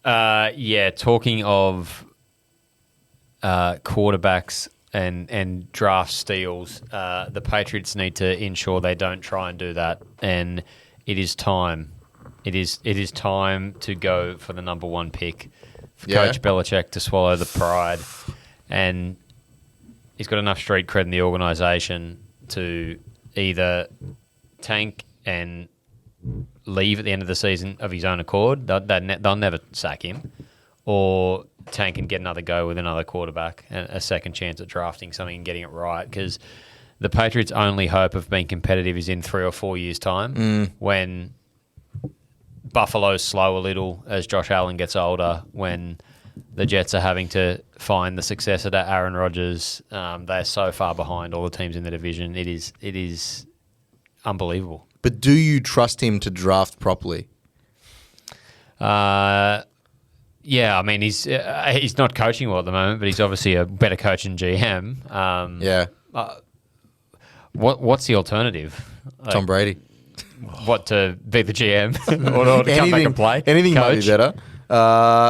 Talking of quarterbacks and draft steals, the Patriots need to ensure they don't try and do that. And it is time. It is time to go for the number one pick for Coach Belichick to swallow the pride. And he's got enough street cred in the organisation to either tank and leave at the end of the season of his own accord. They'll never sack him. Or tank and get another go with another quarterback, a second chance at drafting something and getting it right. Because the Patriots' only hope of being competitive is in 3 or 4 years' time when Buffalo's slow a little as Josh Allen gets older, when the Jets are having to find the successor to Aaron Rodgers. They're so far behind all the teams in the division. It is unbelievable. But do you trust him to draft properly? Yeah, I mean, he's not coaching well at the moment, but he's obviously a better coach than GM. What's the alternative? Tom Brady. What, to be the GM or to come back and play? Anything might be better.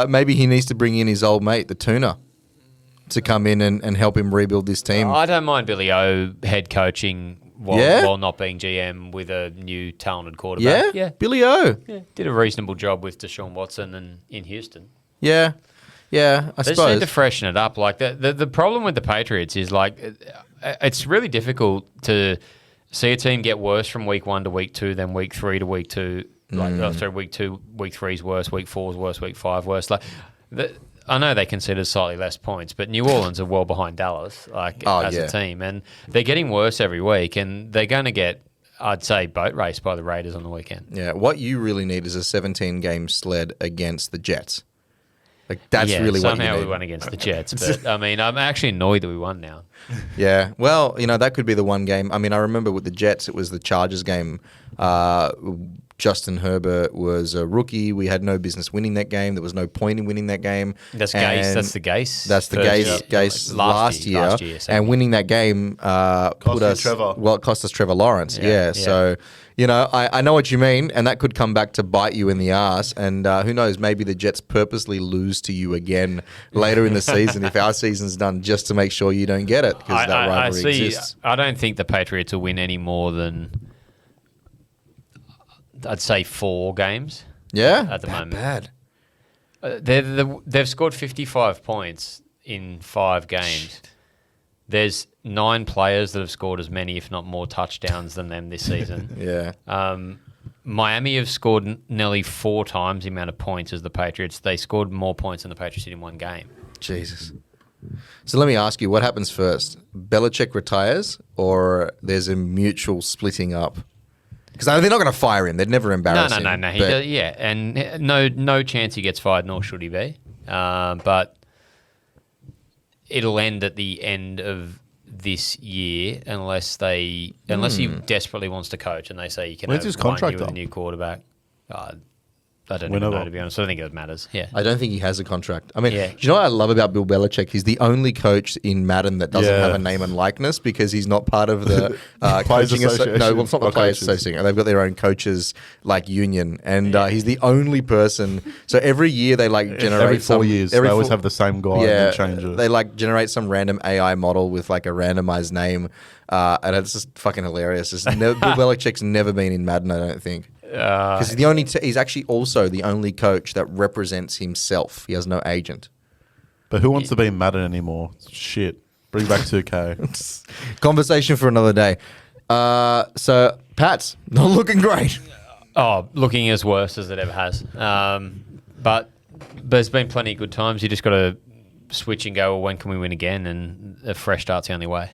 Maybe he needs to bring in his old mate, the Tuna, to come in and help him rebuild this team. I don't mind Billy O head coaching while not being GM with a new talented quarterback. Yeah? Billy O. Yeah. Did a reasonable job with Deshaun Watson in Houston. Yeah, I they suppose. They just need to freshen it up. Like the problem with the Patriots is like it's really difficult to see a team get worse from week 1 to week 2 than week 3 to week 2. Week 2, week 3 is worse, week 4 is worse, week 5 worse. I know they conceded slightly less points, but New Orleans are well behind Dallas as a team, and they're getting worse every week, and they're going to get, I'd say, boat raced by the Raiders on the weekend. Yeah, what you really need is a 17-game sled against the Jets. That's really what you need. Somehow we won against the Jets, but I mean, I'm actually annoyed that we won now. Yeah, well, that could be the one game. I mean, I remember with the Jets, it was the Chargers game. Justin Herbert was a rookie. We had no business winning that game. There was no point in winning that game. That's Gase. That's the Gase. That's the Gase last year. And winning that game cost us Trevor Lawrence. Yeah. So, I know what you mean, and that could come back to bite you in the ass. And who knows, maybe the Jets purposely lose to you again later in the season if our season's done, just to make sure you don't get it, because that rivalry exists. I don't think the Patriots will win any more than, I'd say, 4 games. Yeah, at the moment. Bad. They've scored 55 points in 5 games. There's 9 players that have scored as many, if not more, touchdowns than them this season. Yeah. Miami have scored nearly 4 times the amount of points as the Patriots. They scored more points than the Patriots did in 1 game. Jesus. So let me ask you, what happens first? Belichick retires, or there's a mutual splitting up? Because they're not going to fire him. They'd never embarrass him. No. And no chance he gets fired, nor should he be. But it'll end at the end of this year unless he desperately wants to coach and they say you can have his 1 contract year with a new quarterback. I don't even know, to be honest. I don't think it matters. Yeah, I don't think he has a contract. I mean, do you know what I love about Bill Belichick? He's the only coach in Madden that doesn't have a name and likeness, because he's not part of the coaching association. No, well, it's not the Players Association. They've got their own coaches union, and he's the only person. So every year they generate every 4 years. They always have the same guy and change it. They generate some random AI model with a randomized name, and it's just fucking hilarious. Bill Belichick's never been in Madden, I don't think. Because he's actually also the only coach that represents himself. He has no agent. But who wants to be in Madden anymore? Shit. Bring back 2K. Conversation for another day. So, Pat's not looking great. Oh, looking as worse as it ever has. But there's been plenty of good times. You just got to switch and go, well, when can we win again? And a fresh start's the only way.